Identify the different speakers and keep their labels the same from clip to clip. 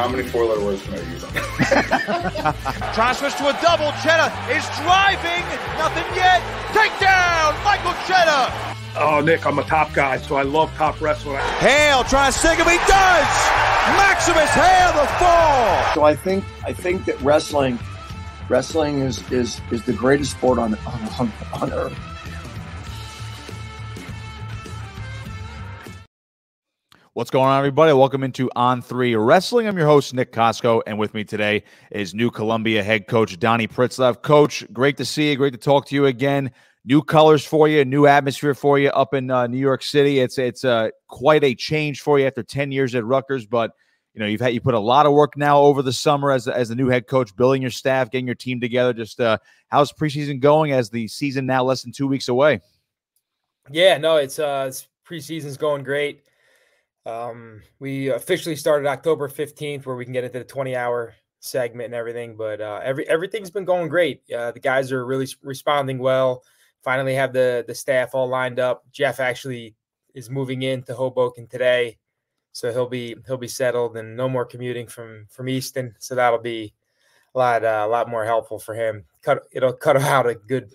Speaker 1: how many four-letter words can I use on that?
Speaker 2: Trying to switch to a double. Cheddar is driving. Nothing yet. Takedown, Michael Cheddar.
Speaker 3: Oh, Nick, I'm a top guy, so I love top wrestling.
Speaker 2: Hale trying to sink him. He does. Maximus Hale the fall.
Speaker 4: So I think that wrestling is the greatest sport on earth.
Speaker 5: What's going on, everybody? Welcome into On3 Wrestling. I'm your host, Nick Kosko, and with me today is New Columbia head coach Donny Pritzlaff. Coach, great to see you. Great to talk to you again. New colors for you, new atmosphere for you up in New York City. It's quite a change for you after 10 years at Rutgers, but you know you put a lot of work now over the summer as the new head coach, building your staff, getting your team together. Just how's preseason going as the season now less than 2 weeks away?
Speaker 6: Yeah, no, it's preseason's going great. We officially started October 15th, where we can get into the 20-hour segment and everything, but everything's been going great. The guys are really responding well. Finally have the staff all lined up. Jeff actually is moving into Hoboken today, so he'll be settled and no more commuting from Easton. So that'll be a lot more helpful for him. It'll cut out a good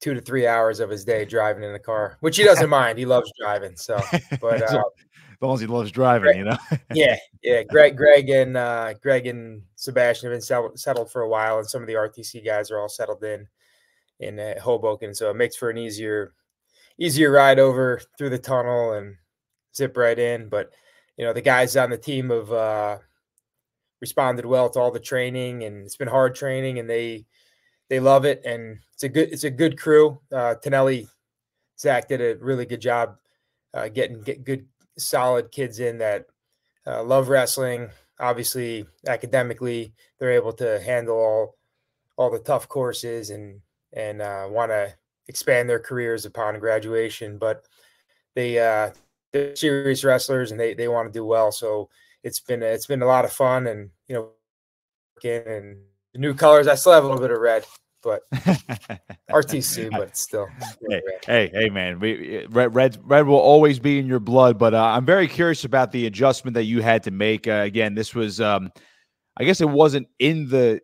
Speaker 6: 2 to 3 hours of his day driving in the car, which he doesn't mind. He loves driving. So, but
Speaker 5: as long as he loves driving, you know.
Speaker 6: yeah. Greg and Sebastian have been settled for a while, and some of the RTC guys are all settled in Hoboken, so it makes for an easier ride over through the tunnel and zip right in. But you know, the guys on the team have responded well to all the training, and it's been hard training, and they love it, and it's a good crew. Tonelli, Zach did a really good job getting good solid kids in that love wrestling. Obviously, academically, they're able to handle all the tough courses and want to expand their careers upon graduation. But they're serious wrestlers, and they want to do well. So it's been a lot of fun, and you know, and the new colors. I still have a little bit of red, but RTC, but it's still
Speaker 5: hey, man, red will always be in your blood. But I'm very curious about the adjustment that you had to make. Again, this was, I guess it wasn't in the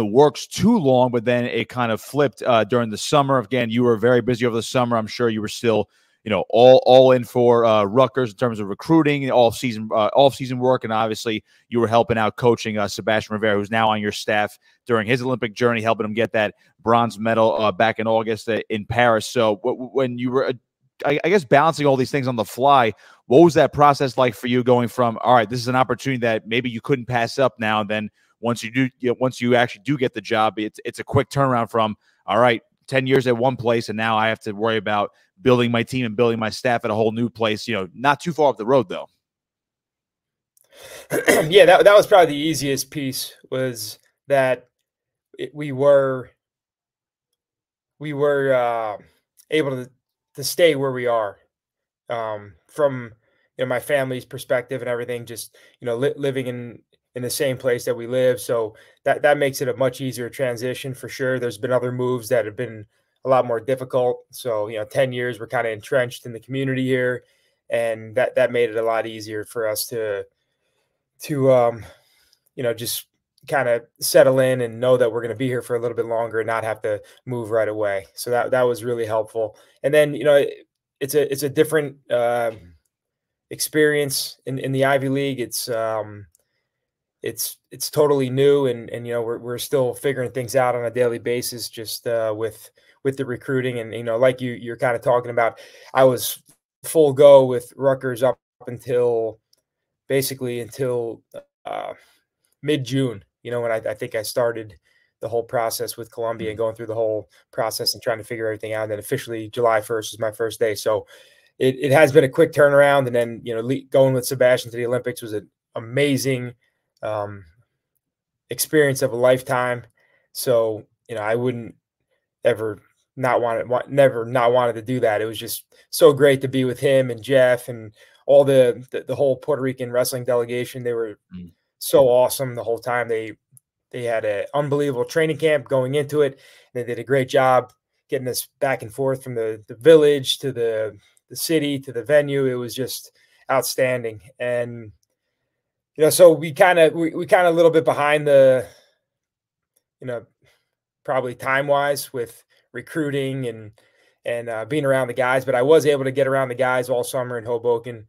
Speaker 5: works too long, but then it kind of flipped during the summer. Again, you were very busy over the summer. I'm sure you were still, you know, all in for Rutgers in terms of recruiting, off season work, and obviously you were helping out coaching Sebastian Rivera, who's now on your staff during his Olympic journey, helping him get that bronze medal back in August in Paris. So when you were, I guess, balancing all these things on the fly, what was that process like for you, going from, all right, this is an opportunity that maybe you couldn't pass up now, and then once you actually do get the job, it's a quick turnaround from, all right, 10 years at one place, and now I have to worry about building my team and building my staff at a whole new place, you know, not too far up the road though.
Speaker 6: Yeah, that was probably the easiest piece, was that we were able to stay where we are, from, you know, my family's perspective and everything, just, you know, living in the same place that we live. So that makes it a much easier transition for sure. There's been other moves that have been a lot more difficult. So, you know, 10 years, we're kind of entrenched in the community here, and that made it a lot easier for us to you know, just kind of settle in and know that we're going to be here for a little bit longer and not have to move right away. So that was really helpful. And then, you know, it's a different experience in the Ivy League. It's totally new, and you know, we're still figuring things out on a daily basis, just with the recruiting. And you know, like you're kind of talking about, I was full go with Rutgers up until mid-June, you know, when I think I started the whole process with Columbia and going through the whole process and trying to figure everything out. And then officially July 1st is my first day. So it has been a quick turnaround. And then, you know, going with Sebastian to the Olympics was an amazing experience of a lifetime. So, you know, I wouldn't ever never not wanted to do that. It was just so great to be with him and Jeff and all the whole Puerto Rican wrestling delegation. They were so awesome the whole time. They had an unbelievable training camp going into it. They did a great job getting us back and forth from the village to the city to the venue. It was just outstanding. And So we kind of a little bit behind the, probably time-wise with recruiting and being around the guys, but I was able to get around the guys all summer in Hoboken.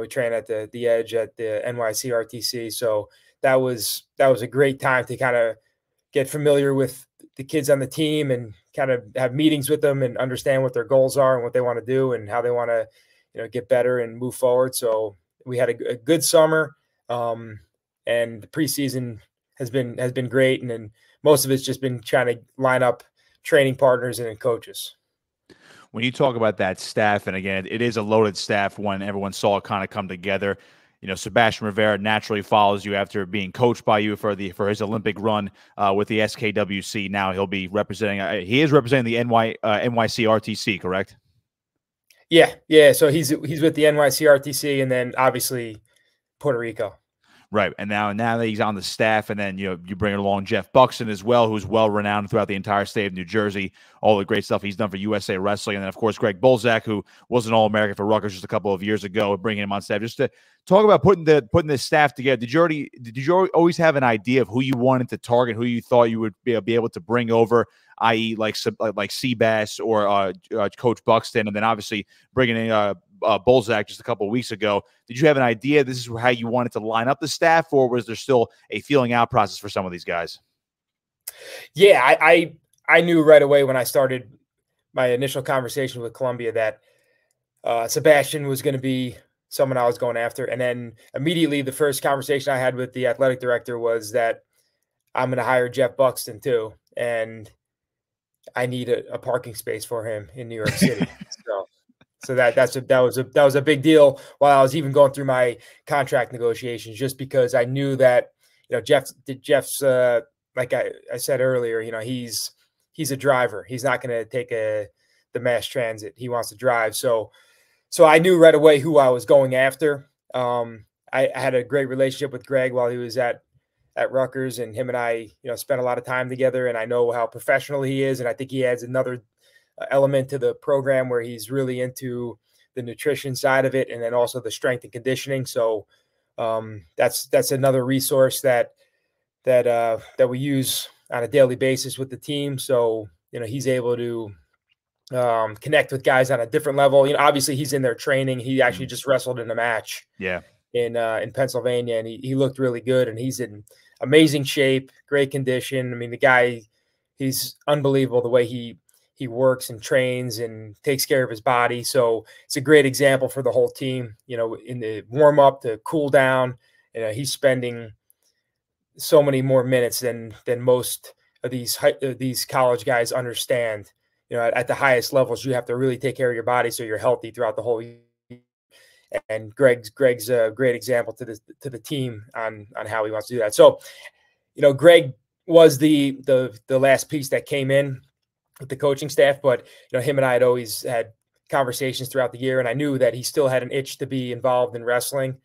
Speaker 6: We trained at the Edge at the NYC RTC. So that was a great time to kind of get familiar with the kids on the team and kind of have meetings with them and understand what their goals are and what they want to do and how they want to, get better and move forward. So we had a good summer, and the preseason has been great. And then most of it's just been trying to line up training partners and coaches.
Speaker 5: When you talk about that staff, and again, it is a loaded staff when everyone saw it kind of come together. Sebastian Rivera naturally follows you after being coached by you for his Olympic run with the SKWC. Now he'll be representing. He is representing the NYC RTC, correct?
Speaker 6: Yeah. So he's with the NYC RTC, and then obviously Puerto Rico.
Speaker 5: Right. And now that he's on the staff, and then you bring along Jeff Buxton as well, who's well renowned throughout the entire state of New Jersey, all the great stuff he's done for USA Wrestling. And then of course Greg Bulsak, who was an All-American for Rutgers just a couple of years ago, bringing him on staff. Just to talk about putting this staff together. Did you always have an idea of who you wanted to target, who you thought you would be able to bring over, i.e. like Seabass or Coach Buxton, and then obviously bringing in Bulsak just a couple of weeks ago? Did you have an idea this is how you wanted to line up the staff, or was there still a feeling out process for some of these guys?
Speaker 6: Yeah, I knew right away when I started my initial conversation with Columbia that Sebastian was going to be someone I was going after. And then immediately the first conversation I had with the athletic director was that I'm going to hire Jeff Buxton too. And I need a parking space for him in New York City. So that was a big deal while I was even going through my contract negotiations, just because I knew that, Jeff's like I said earlier, he's a driver. He's not going to take the mass transit. He wants to drive. So I knew right away who I was going after. I had a great relationship with Greg while he was at Rutgers, and him and I, spent a lot of time together, and I know how professional he is. And I think he adds another element to the program where he's really into the nutrition side of it, and then also the strength and conditioning. So that's another resource that we use on a daily basis with the team. So, he's able to connect with guys on a different level. Obviously he's in there training. He actually just wrestled in a match in Pennsylvania, and he looked really good, and he's in amazing shape, great condition. I mean, the guy, he's unbelievable the way he works and trains and takes care of his body. So it's a great example for the whole team, in the warm up, the cool down. He's spending so many more minutes than most of these college guys understand. At the highest levels, you have to really take care of your body so you're healthy throughout the whole year. And Greg's a great example to the team on how he wants to do that. So, Greg was the last piece that came in with the coaching staff, but him and I had always had conversations throughout the year, and I knew that he still had an itch to be involved in wrestling.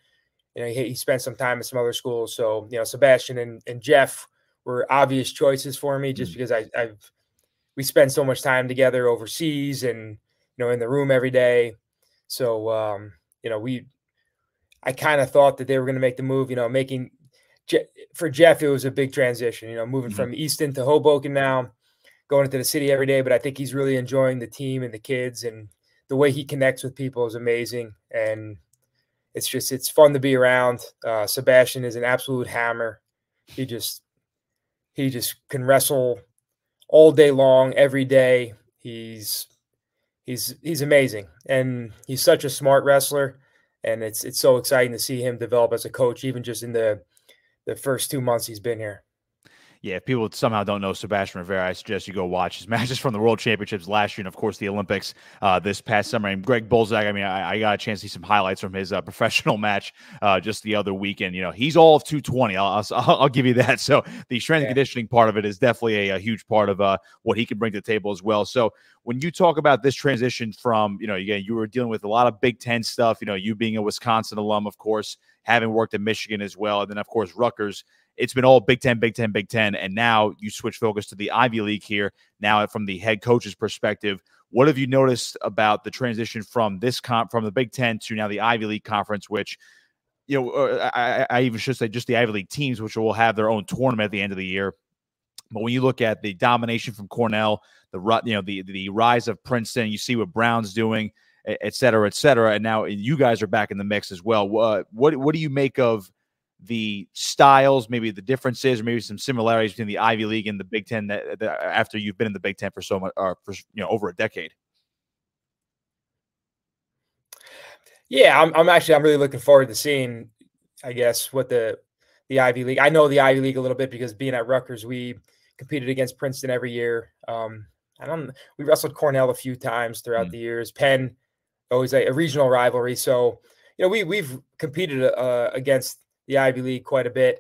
Speaker 6: He spent some time at some other schools. So, Sebastian and Jeff were obvious choices for me, just because we spend so much time together overseas and, in the room every day. So, I kind of thought that they were going to make the move, for Jeff, it was a big transition, moving from Easton to Hoboken now, going into the city every day. But I think he's really enjoying the team and the kids, and the way he connects with people is amazing. And it's fun to be around. Sebastian is an absolute hammer. He just can wrestle all day long, every day. He's amazing, and he's such a smart wrestler, and it's so exciting to see him develop as a coach, even just in the first 2 months he's been here.
Speaker 5: Yeah, if people somehow don't know Sebastian Rivera, I suggest you go watch his matches from the World Championships last year, and of course the Olympics this past summer. And Greg Bulsak, I mean, I got a chance to see some highlights from his professional match just the other weekend. He's all of 220. I'll give you that. So the strength and conditioning part of it is definitely a huge part of what he can bring to the table as well. So when you talk about this transition from, again, you were dealing with a lot of Big Ten stuff, you being a Wisconsin alum, of course, having worked at Michigan as well, and then of course Rutgers. It's been all Big Ten, Big Ten, Big Ten, and now you switch focus to the Ivy League here. Now, from the head coach's perspective, what have you noticed about the transition from from the Big Ten to now the Ivy League conference, which I even should say just the Ivy League teams, which will have their own tournament at the end of the year. But when you look at the domination from Cornell, the rise of Princeton, you see what Brown's doing, et cetera, and now you guys are back in the mix as well. What do you make of the styles, maybe the differences, or maybe some similarities between the Ivy League and the Big Ten that after you've been in the Big Ten for so much, or for over a decade?
Speaker 6: Yeah, I'm really looking forward to seeing, I guess, what the Ivy League. I know the Ivy League a little bit because being at Rutgers, we competed against Princeton every year. We wrestled Cornell a few times throughout the years. Penn, always a regional rivalry. So, we've competed against the Ivy League quite a bit.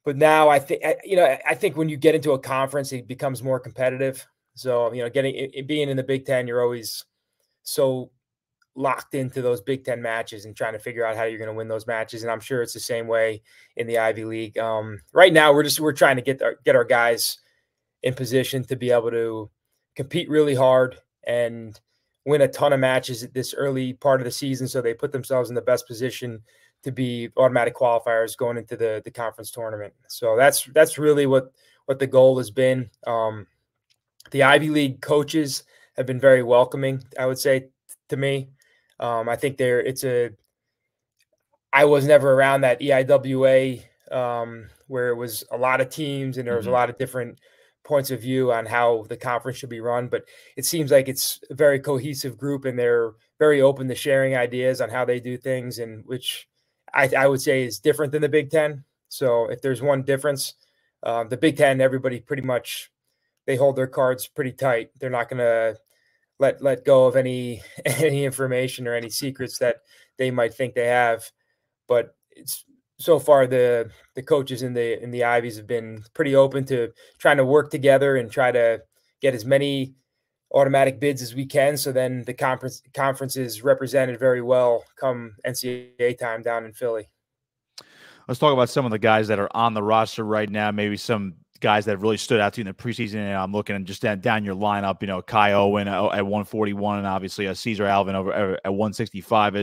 Speaker 6: But now I think when you get into a conference, it becomes more competitive. So, being in the Big Ten, you're always so locked into those Big Ten matches and trying to figure out how you're going to win those matches. And I'm sure it's the same way in the Ivy League. Right now, we're trying to get our guys in position to be able to compete really hard and win a ton of matches at this early part of the season, so they put themselves in the best position to be automatic qualifiers going into the conference tournament. So that's really what the goal has been. The Ivy League coaches have been very welcoming, I would say, to me. I think I was never around that EIWA where it was a lot of teams and there was a lot of different points of view on how the conference should be run, but it seems like it's a very cohesive group and they're very open to sharing ideas on how they do things, and which I would say is different than the Big Ten. So if there's one difference, the Big Ten, everybody pretty much, they hold their cards pretty tight. They're not going to let go of any information or any secrets that they might think they have. But it's so far the coaches in the Ivies have been pretty open to trying to work together and try to get as many automatic bids as we can. So then the conference is represented very well come NCAA time down in Philly.
Speaker 5: Let's talk about some of the guys that are on the roster right now. Maybe some guys that really stood out to you in the preseason. And I'm looking just down your lineup, Kai Owen at 141 and obviously Caesar Alvin over at 165.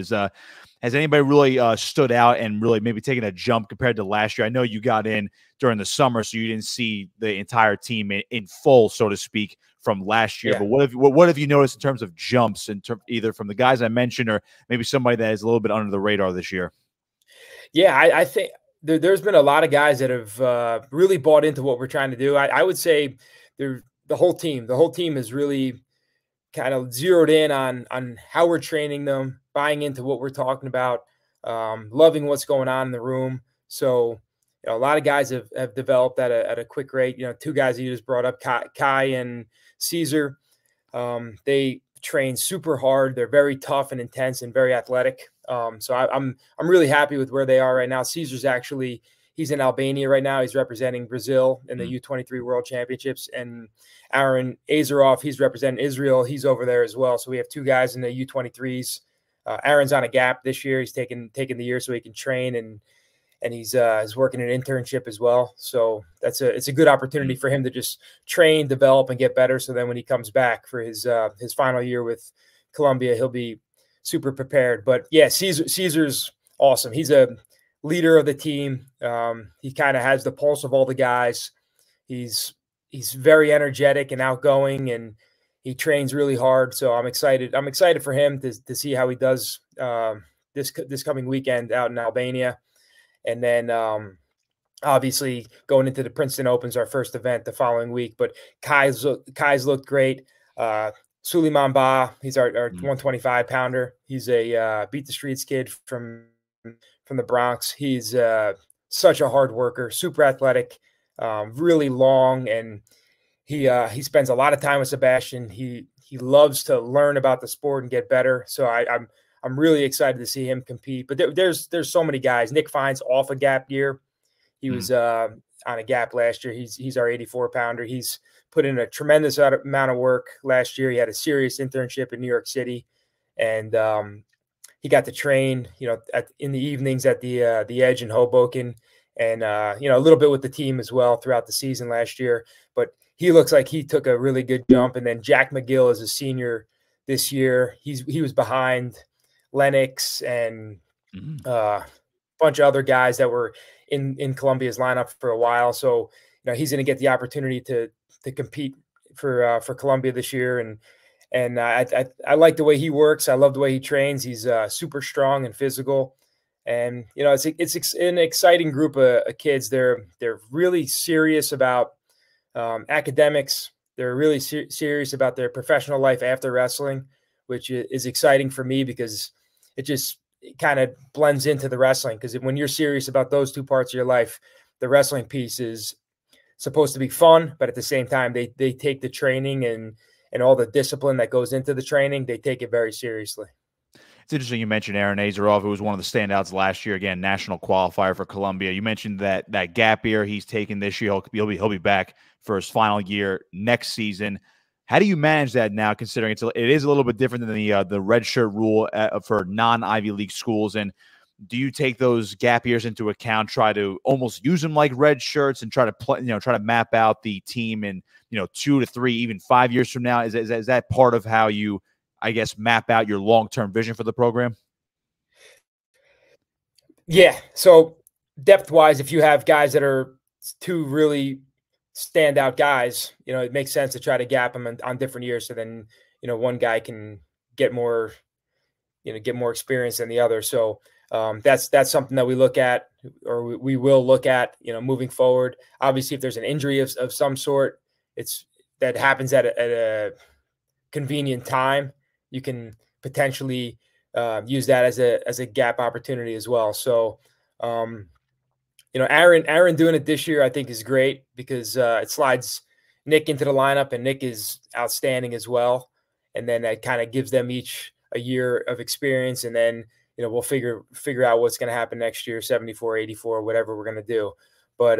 Speaker 5: Has anybody really stood out and really maybe taken a jump compared to last year? I know you got in during the summer, so you didn't see the entire team in full, so to speak, from last year. Yeah. But what have you noticed in terms of jumps, either from the guys I mentioned or maybe somebody that is a little bit under the radar this year?
Speaker 6: Yeah, I think there's been a lot of guys that have really bought into what we're trying to do. I would say the whole team is really kind of zeroed in on how we're training them, buying into what we're talking about, loving what's going on in the room. So a lot of guys have developed at a quick rate. Two guys that you just brought up, Kai and Caesar, they train super hard. They're very tough and intense and very athletic. So I'm really happy with where they are right now. Caesar's he's in Albania right now. He's representing Brazil in the U23 World Championships. And Aaron Azaroff, he's representing Israel. He's over there as well. So we have two guys in the U23s. Aaron's on a gap this year. He's taking the year so he can train, and he's working an internship as well. So it's a good opportunity for him to just train, develop, and get better. So then when he comes back for his final year with Columbia, he'll be super prepared. But yeah, Caesar's awesome. He's a leader of the team. He kind of has the pulse of all the guys. He's very energetic and outgoing, and he trains really hard. So I'm excited. I'm excited for him to see how he does this coming weekend out in Albania. And then obviously going into the Princeton Opens, our first event the following week. But Kai's looked great. Suleiman Ba, he's our 125 pounder. He's a beat the streets kid from the Bronx. He's such a hard worker, super athletic, really long, and he spends a lot of time with Sebastian. He loves to learn about the sport and get better. So I'm really excited to see him compete. But there's so many guys. Nick Fine's off a gap year. He was on a gap last year. He's our 84 pounder. He's put in a tremendous amount of work last year. He had a serious internship in New York City, and he got to train, in the evenings at the Edge in Hoboken, and a little bit with the team as well throughout the season last year. But he looks like he took a really good jump. And then Jack McGill is a senior this year. He was behind Lennox and bunch of other guys that were in Columbia's lineup for a while. So, he's going to get the opportunity to compete for Columbia this year. And I like the way he works. I love the way he trains. He's super strong and physical. And, it's an exciting group of kids. They're really serious about academics. They're really serious about their professional life after wrestling, which is exciting for me because it just kind of blends into the wrestling. Because when you're serious about those two parts of your life, the wrestling piece is supposed to be fun, but at the same time, they take the training and all the discipline that goes into the training, they take it very seriously.
Speaker 5: It's interesting you mentioned Aaron Azarov, who was one of the standouts last year. Again, national qualifier for Columbia. You mentioned that gap year he's taken this year. He'll be back for his final year next season. How do you manage that now, considering it is a little bit different than the red shirt rule for non-Ivy League schools? And do you take those gap years into account, try to almost use them like red shirts, and try to map out the team in 2 to 3, even 5 years from now? Is that part of how you, I guess, map out your long-term vision for the program?
Speaker 6: Yeah. So depth-wise, if you have guys that are two really standout guys, it makes sense to try to gap them on different years. So then, one guy can get more experience than the other. So that's something that we look at, or we will look at, moving forward. Obviously, if there's an injury of some sort, that happens at a convenient time, you can potentially use that as a gap opportunity as well. So, Aaron doing it this year, I think, is great because it slides Nick into the lineup, and Nick is outstanding as well. And then that kind of gives them each a year of experience, and then we'll figure out what's going to happen next year, 74, 84, whatever we're going to do. But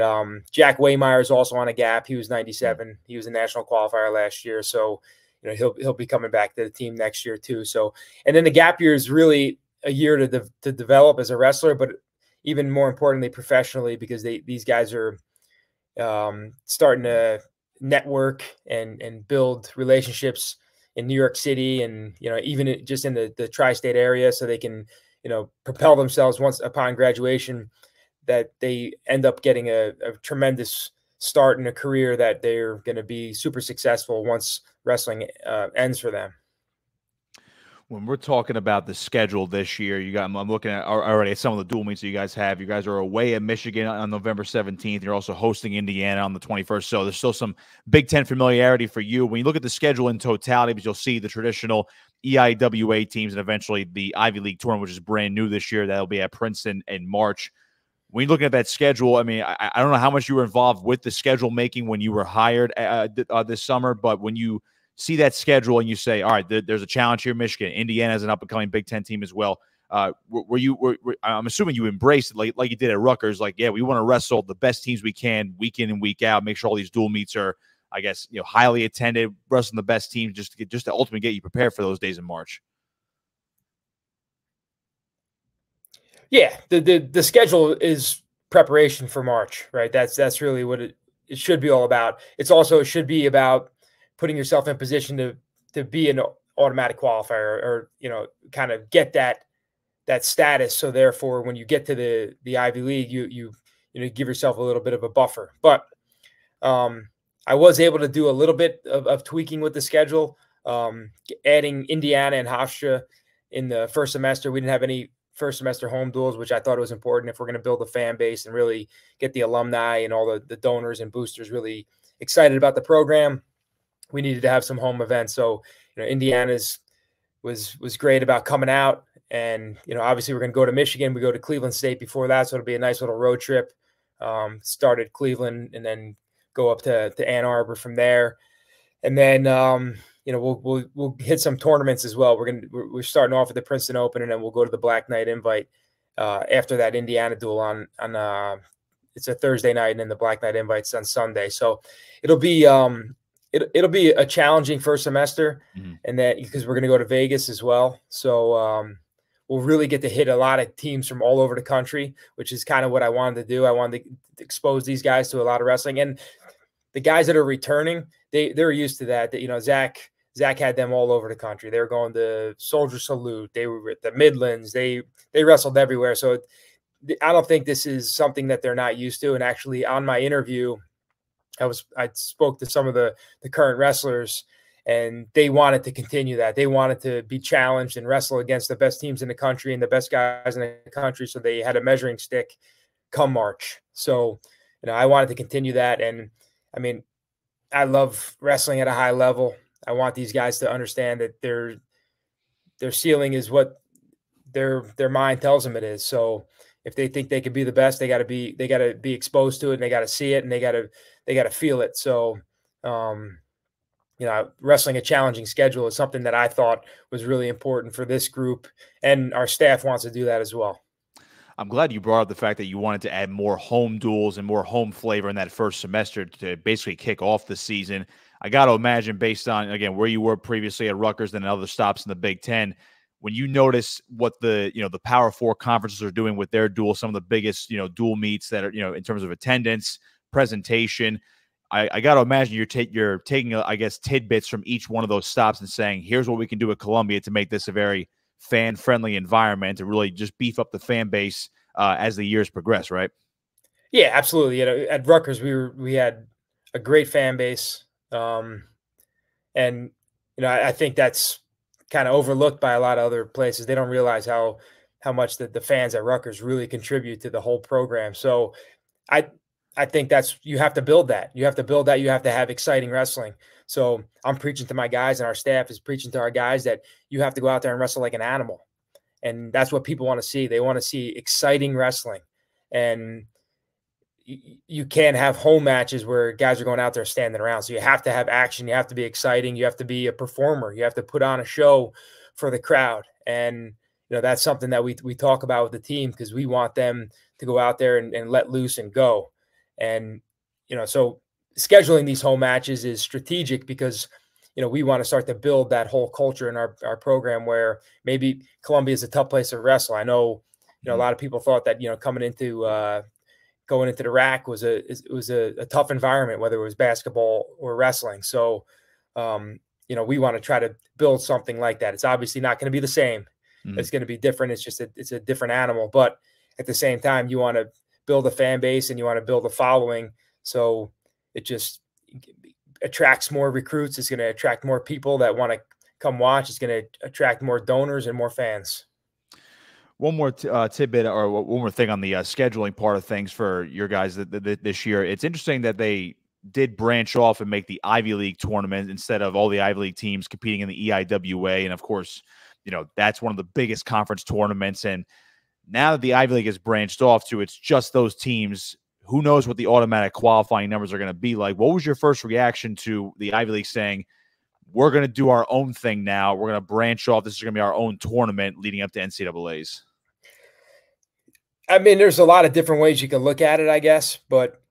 Speaker 6: Jack Waymeyer is also on a gap. He was 97. He was a national qualifier last year, so he'll be coming back to the team next year too. So, and then the gap year is really a year to develop as a wrestler, but even more importantly, professionally, because these guys are starting to network and build relationships in New York City, and even just in the tri-state area, so they can propel themselves once upon graduation, that they end up getting a tremendous start in a career that they're going to be super successful once wrestling ends for them.
Speaker 5: When we're talking about the schedule this year, I'm looking at already at some of the dual meets that you guys have. You guys are away at Michigan on November 17th. You're also hosting Indiana on the 21st. So there's still some Big Ten familiarity for you. When you look at the schedule in totality, because you'll see the traditional EIWA teams and eventually the Ivy League tournament, which is brand new this year. That'll be at Princeton in March. When you're looking at that schedule, I mean, I don't know how much you were involved with the schedule making when you were hired this summer, but when you see that schedule and you say, all right, there's a challenge here, Michigan, Indiana is an up-and-coming Big Ten team as well. I'm assuming you embraced it like you did at Rutgers. Like, yeah, we want to wrestle the best teams we can week in and week out, make sure all these dual meets are, I guess, highly attended, wrestling the best teams just to ultimately get you prepared for those days in March.
Speaker 6: Yeah, the schedule is preparation for March, right? That's really what it should be all about. It should be about putting yourself in position to be an automatic qualifier, or kind of get that status. So therefore, when you get to the Ivy League, you give yourself a little bit of a buffer. But I was able to do a little bit of tweaking with the schedule, adding Indiana and Hofstra in the first semester. We didn't have any first semester home duels, which I thought was important if we're going to build a fan base and really get the alumni and all the donors and boosters really excited about the program. We needed to have some home events. So, Indiana's was great about coming out, and, obviously we're going to go to Michigan. We go to Cleveland State before that. So it'll be a nice little road trip. Start at Cleveland and then go up to Ann Arbor from there. And then, we'll hit some tournaments as well. We're starting off with the Princeton Open, and then we'll go to the Black Knight Invite after that Indiana duel on it's a Thursday night, and then the Black Knight Invite's on Sunday. So it'll be it'll be a challenging first semester, and that because we're going to go to Vegas as well. So we'll really get to hit a lot of teams from all over the country, which is kind of what I wanted to do. I wanted to expose these guys to a lot of wrestling, and the guys that are returning, they're used to that. Zach had them all over the country. They were going to Soldier Salute. They were at the Midlands. They wrestled everywhere. So I don't think this is something that they're not used to. And actually, on my interview, I spoke to some of the current wrestlers, and they wanted to continue that. They wanted to be challenged and wrestle against the best teams in the country and the best guys in the country. So they had a measuring stick come March. So, I wanted to continue that. And I mean, I love wrestling at a high level. I want these guys to understand that their ceiling is what their mind tells them it is. So if they think they could be the best, they got to be exposed to it, and they got to see it, and they got to feel it. So, wrestling a challenging schedule is something that I thought was really important for this group, and our staff wants to do that as well.
Speaker 5: I'm glad you brought up the fact that you wanted to add more home duels and more home flavor in that first semester to basically kick off the season. I got to imagine, based on, again, where you were previously at Rutgers and other stops in the Big Ten, when you notice what the Power Four conferences are doing with their duels, some of the biggest, dual meets that are, in terms of attendance, presentation, I got to imagine you're taking, I guess, tidbits from each one of those stops and saying, here's what we can do at Columbia to make this a very fan-friendly environment, to really just beef up the fan base as the years progress, right?
Speaker 6: Yeah, absolutely. At Rutgers, we had a great fan base, and I think that's kind of overlooked by a lot of other places. They don't realize how much the fans at Rutgers really contribute to the whole program. So I think you have to build that. You have to build that. You have to have exciting wrestling. So I'm preaching to my guys, and our staff is preaching to our guys that you have to go out there and wrestle like an animal. And that's what people want to see. They want to see exciting wrestling. And you can't have home matches where guys are going out there standing around. So you have to have action. You have to be exciting. You have to be a performer. You have to put on a show for the crowd. And, that's something that we talk about with the team, because we want them to go out there and let loose and go. And, so scheduling these home matches is strategic because, we want to start to build that whole culture in our program, where maybe Columbia is a tough place to wrestle. I know, a lot of people thought that, going into the RAC was a tough environment, whether it was basketball or wrestling. So, we want to try to build something like that. It's obviously not going to be the same. Mm-hmm. It's going to be different. It's just it's a different animal. But at the same time, you want to build a fan base and you want to build a following. So it just attracts more recruits. It's going to attract more people that want to come watch. It's going to attract more donors and more fans.
Speaker 5: One more tidbit, or one more thing on the scheduling part of things for your guys this year. It's interesting that they did branch off and make the Ivy League tournament instead of all the Ivy League teams competing in the EIWA. And of course, that's one of the biggest conference tournaments. And now that the Ivy League has branched off to it's just those teams, who knows what the automatic qualifying numbers are going to be like. What was your first reaction to the Ivy League saying, we're going to do our own thing now, we're going to branch off, this is going to be our own tournament leading up to NCAAs?
Speaker 6: I mean, there's a lot of different ways you can look at it, I guess, but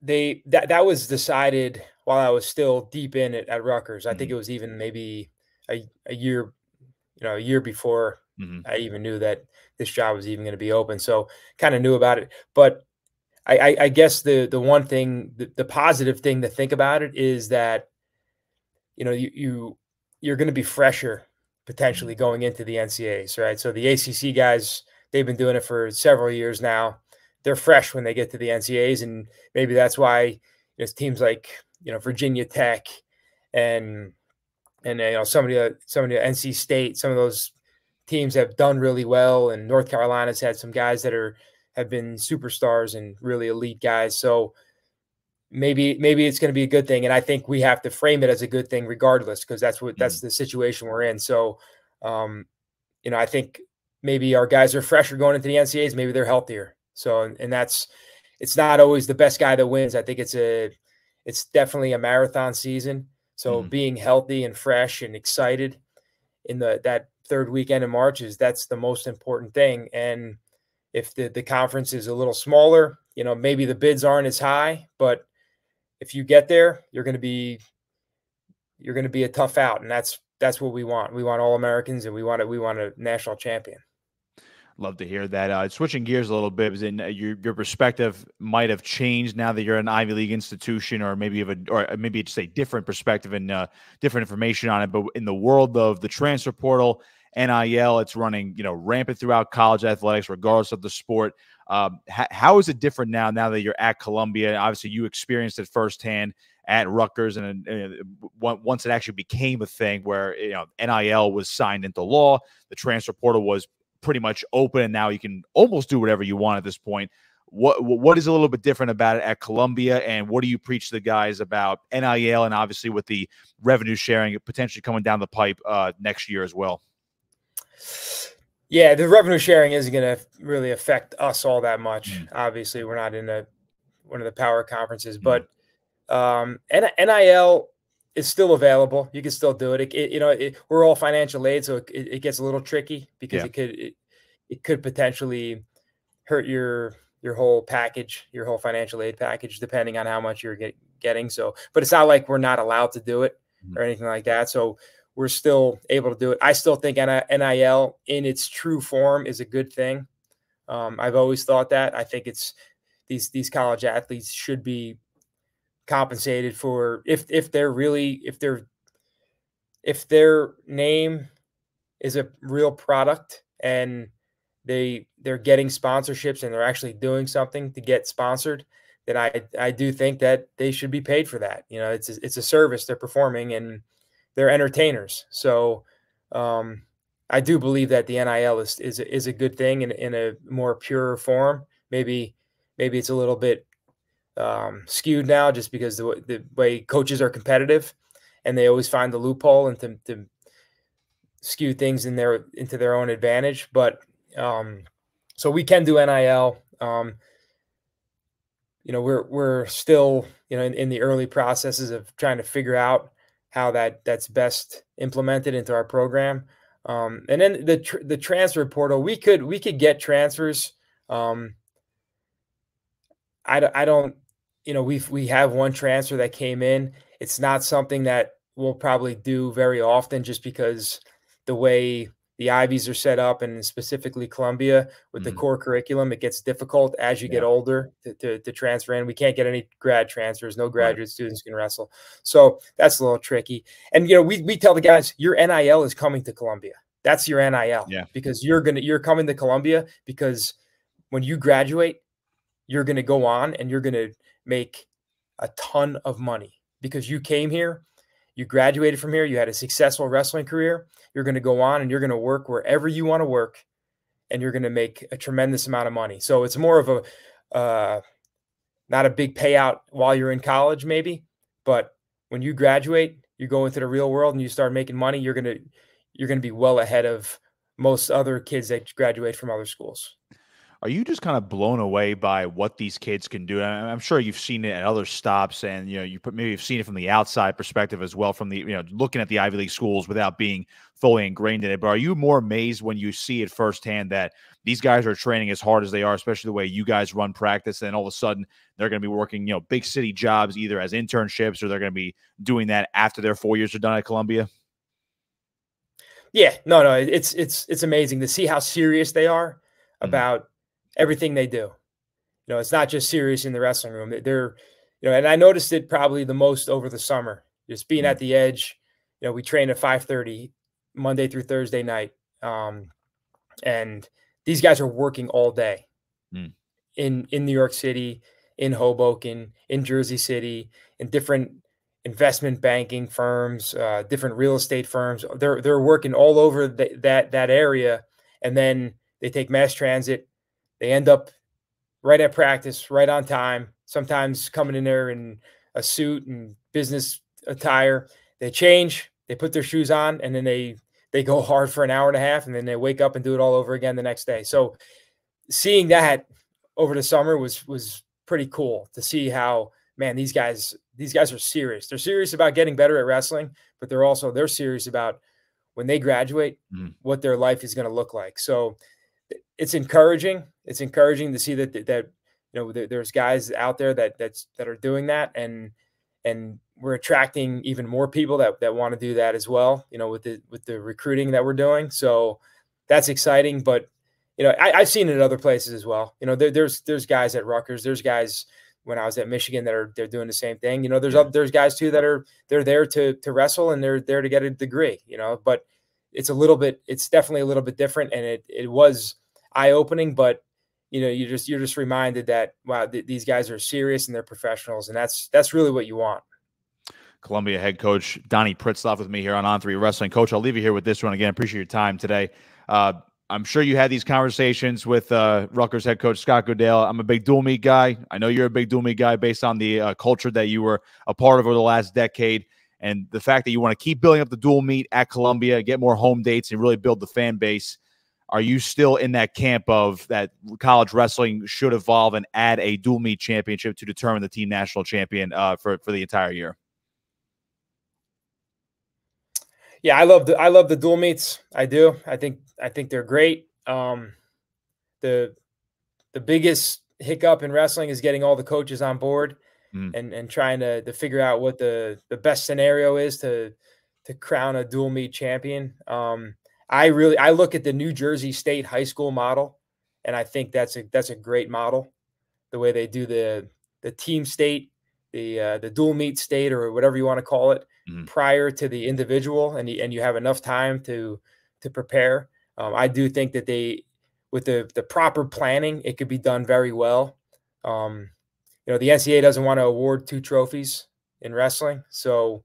Speaker 6: that was decided while I was still deep in it at Rutgers. I think it was even maybe a year before I even knew that this job was even going to be open. So kind of knew about it. But I guess the one thing, the positive thing to think about it is that, you're going to be fresher potentially going into the NCAAs, right? So the ACC guys, they've been doing it for several years now. They're fresh when they get to the NCAAs, and maybe that's why there's teams like Virginia Tech and some of the NC State, some of those teams have done really well, and North Carolina's had some guys that have been superstars and really elite guys. So maybe it's going to be a good thing, and I think we have to frame it as a good thing regardless, because that's the situation we're in. So I think maybe our guys are fresher going into the NCAAs, maybe they're healthier. So, and it's not always the best guy that wins. I think it's definitely a marathon season. So being healthy and fresh and excited in that third weekend in March that's the most important thing. And if the conference is a little smaller, maybe the bids aren't as high, but if you get there, you're going to be a tough out. And that's what we want. We want All-Americans, and we want a national champion.
Speaker 5: Love to hear that. Switching gears a little bit, your perspective might have changed now that you're an Ivy League institution, or maybe maybe just a different perspective and different information on it. But in the world of the transfer portal NIL. It's running, rampant throughout college athletics, regardless of the sport. How is it different now that you're at Columbia? Obviously, you experienced it firsthand at Rutgers, and once it actually became a thing where NIL was signed into law, the transfer portal was pretty much open, and now you can almost do whatever you want at this point. What is a little bit different about it at Columbia, and what do you preach to the guys about NIL, and obviously with the revenue sharing potentially coming down the pipe next year as well?
Speaker 6: Yeah, the revenue sharing isn't going to really affect us all that much. Obviously, we're not in one of the power conferences, but NIL is still available. You can still do it. We're all financial aid, so it gets a little tricky because it could potentially hurt your whole package, your whole financial aid package, depending on how much you're getting. So, but it's not like we're not allowed to do it or anything like that. So we're still able to do it. I still think NIL in its true form is a good thing. I've always thought that. I think it's these college athletes should be compensated for if their name is a real product and they're getting sponsorships and they're actually doing something to get sponsored, then I do think that they should be paid for that. It's a service they're performing and they're entertainers. So I do believe that the NIL is a good thing in a more pure form. Maybe it's a little bit skewed now just because the way coaches are competitive and they always find the loophole and to skew things into their own advantage. But so we can do NIL. We're still in the early processes of trying to figure out how that's best implemented into our program. And then the transfer portal, we could get transfers. I don't, we have one transfer that came in. It's not something that we'll probably do very often just because the way the Ivies are set up, and specifically Columbia with the core curriculum, it gets difficult as you get older to transfer in. We can't get any grad transfers. No graduate students can wrestle. So that's a little tricky. And, we tell the guys, your NIL is coming to Columbia. That's your NIL because you're coming to Columbia because when you graduate, you're going to go on and you're going to make a ton of money because you came here, you graduated from here, you had a successful wrestling career. You're going to go on and you're going to work wherever you want to work, and you're going to make a tremendous amount of money. So it's more of a not a big payout while you're in college, maybe, but when you graduate, you go into the real world and you start making money. You're going to be well ahead of most other kids that graduate from other schools.
Speaker 5: Are you just kind of blown away by what these kids can do? I'm sure you've seen it at other stops, and maybe you've seen it from the outside perspective as well, from the looking at the Ivy League schools without being fully ingrained in it. But are you more amazed when you see it firsthand that these guys are training as hard as they are, especially the way you guys run practice, and all of a sudden they're going to be working big city jobs either as internships or they're going to be doing that after their 4 years are done at Columbia?
Speaker 6: Yeah, no, it's amazing to see how serious they are about everything they do. It's not just serious in the wrestling room. They're, and I noticed it probably the most over the summer, just being at the Edge. We train at 5:30 Monday through Thursday night. And these guys are working all day in New York City, in Hoboken, in Jersey City, in different investment banking firms, different real estate firms. They're working all over that area. And then they take mass transit. They end up right at practice, right on time, sometimes coming in there in a suit and business attire. They change, they put their shoes on, and then they go hard for an hour and a half, and then they wake up and do it all over again the next day. So seeing that over the summer was pretty cool to see how, man, these guys are serious. They're serious about getting better at wrestling, but they're serious about when they graduate, what their life is going to look like. So it's encouraging. It's encouraging to see that there's guys out there that are doing that, and we're attracting even more people that want to do that as well. With the recruiting that we're doing, so that's exciting. But I've seen it in other places as well. There's guys at Rutgers. There's guys when I was at Michigan they're doing the same thing. There's guys too they're there to wrestle, and they're there to get a degree. But it's definitely a little bit different, and it was eye-opening, but you're just reminded that, wow, these guys are serious and they're professionals, and that's really what you want.
Speaker 5: Columbia head coach Donny Pritzlaff with me here on On3 Wrestling. Coach, I'll leave you here with this one. Again, appreciate your time today. I'm sure you had these conversations with Rutgers head coach Scott Goodale. I'm a big dual meet guy. I know you're a big dual meet guy based on the culture that you were a part of over the last decade, and the fact that you want to keep building up the dual meet at Columbia, get more home dates, and really build the fan base. Are you still in that camp of that college wrestling should evolve and add a dual meet championship to determine the team national champion for the entire year?
Speaker 6: Yeah, I love the dual meets. I do. I think they're great. The biggest hiccup in wrestling is getting all the coaches on board and trying to figure out what the best scenario is to crown a dual meet champion. I look at the New Jersey State high school model, and I think that's a great model. The way they do the team state, the dual meet state, or whatever you want to call it, prior to the individual, and you have enough time to prepare. I do think that with the proper planning, it could be done very well. The NCAA doesn't want to award 2 trophies in wrestling, so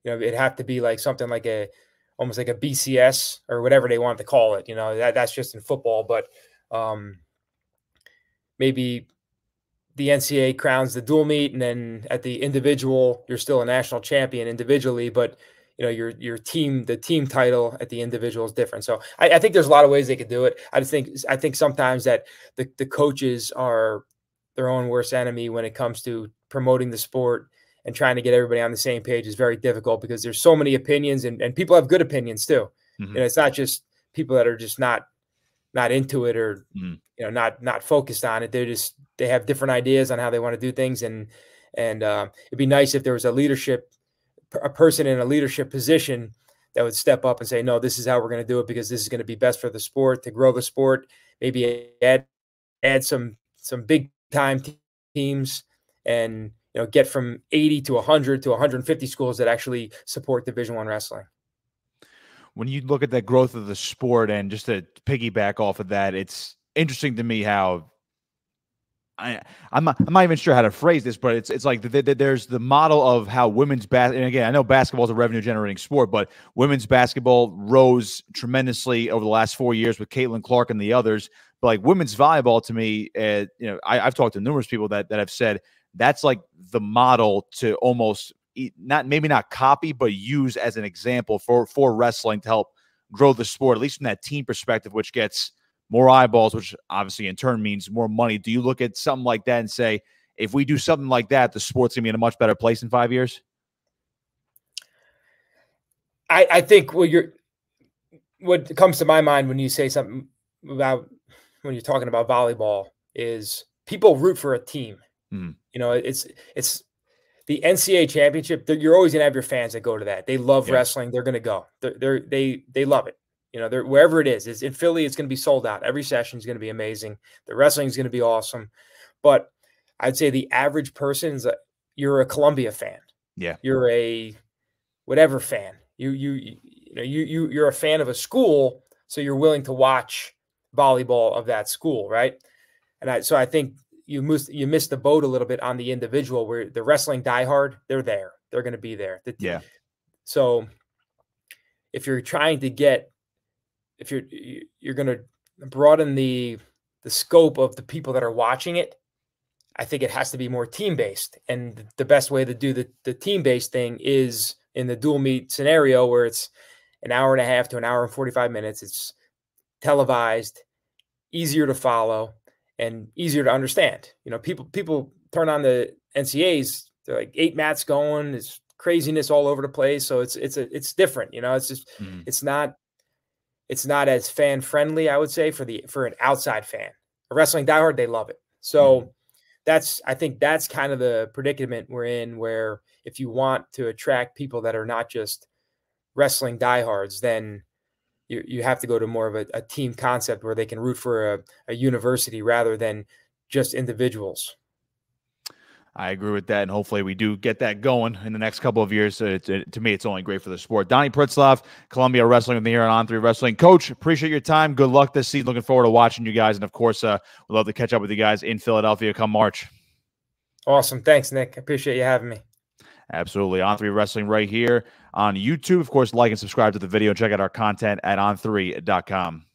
Speaker 6: it'd have to be like something like almost like a BCS or whatever they want to call it. That's just in football, but maybe the NCAA crowns the dual meet, and then at the individual, you're still a national champion individually, but the team title at the individual is different. So I think there's a lot of ways they could do it. I think sometimes that the coaches are their own worst enemy when it comes to promoting the sport, and trying to get everybody on the same page is very difficult because there's so many opinions, and people have good opinions too. It's not just people that are just not into it, or not focused on it. They have different ideas on how they want to do things, and it'd be nice if there was a person in a leadership position that would step up and say, no, this is how we're going to do it, because this is going to be best for the sport, to grow the sport. Maybe add some big time teams, and get from 80 to 100 to 150 schools that actually support Division I wrestling.
Speaker 5: When you look at that growth of the sport, and just to piggyback off of that, it's interesting to me how I'm not even sure how to phrase this, but it's like there's the model of how women's basketball, and again, I know basketball is a revenue generating sport, but women's basketball rose tremendously over the last 4 years with Caitlin Clark and the others. But like women's volleyball, to me, I've talked to numerous people that have said that's like the model to almost maybe not copy, but use as an example for wrestling to help grow the sport, at least from that team perspective, which gets more eyeballs, which obviously in turn means more money. Do you look at something like that and say, if we do something like that, the sport's going to be in a much better place in 5 years?
Speaker 6: I think what comes to my mind when you say something about, when you're talking about volleyball, is people root for a team. It's the NCAA championship. You're always going to have your fans that go to that. They love wrestling. They're going to go. They love it. They're wherever it is. It's in Philly, it's going to be sold out. Every session is going to be amazing. The wrestling is going to be awesome. But I'd say the average person you're a Columbia fan. Yeah. You're a whatever fan. You're a fan of a school, so you're willing to watch volleyball of that school, right? And so I think you missed the boat a little bit on the individual, where the wrestling diehard, they're there. They're going to be there. So if you're trying to if you're going to broaden the scope of the people that are watching it, I think it has to be more team-based. And the best way to do the team-based thing is in the dual meet scenario, where it's an hour and a half to an hour and 45 minutes. It's televised, easier to follow, and easier to understand. People turn on the NCAAs, they're like 8 mats going, there's craziness all over the place. So it's different. It's just it's not as fan friendly, I would say, for an outside fan. A wrestling diehard, they love it. So I think that's kind of the predicament we're in, where if you want to attract people that are not just wrestling diehards, then you have to go to more of a team concept where they can root for a university rather than just individuals.
Speaker 5: I agree with that, and hopefully we do get that going in the next couple of years. To me, it's only great for the sport. Donny Pritzlaff, Columbia Wrestling with me here on On3 Wrestling. Coach, appreciate your time. Good luck this season. Looking forward to watching you guys, and of course, we'd love to catch up with you guys in Philadelphia come March.
Speaker 6: Awesome. Thanks, Nick. I appreciate you having me.
Speaker 5: Absolutely. On3 Wrestling right here on YouTube. Of course, like and subscribe to the video. Check out our content at on3.com.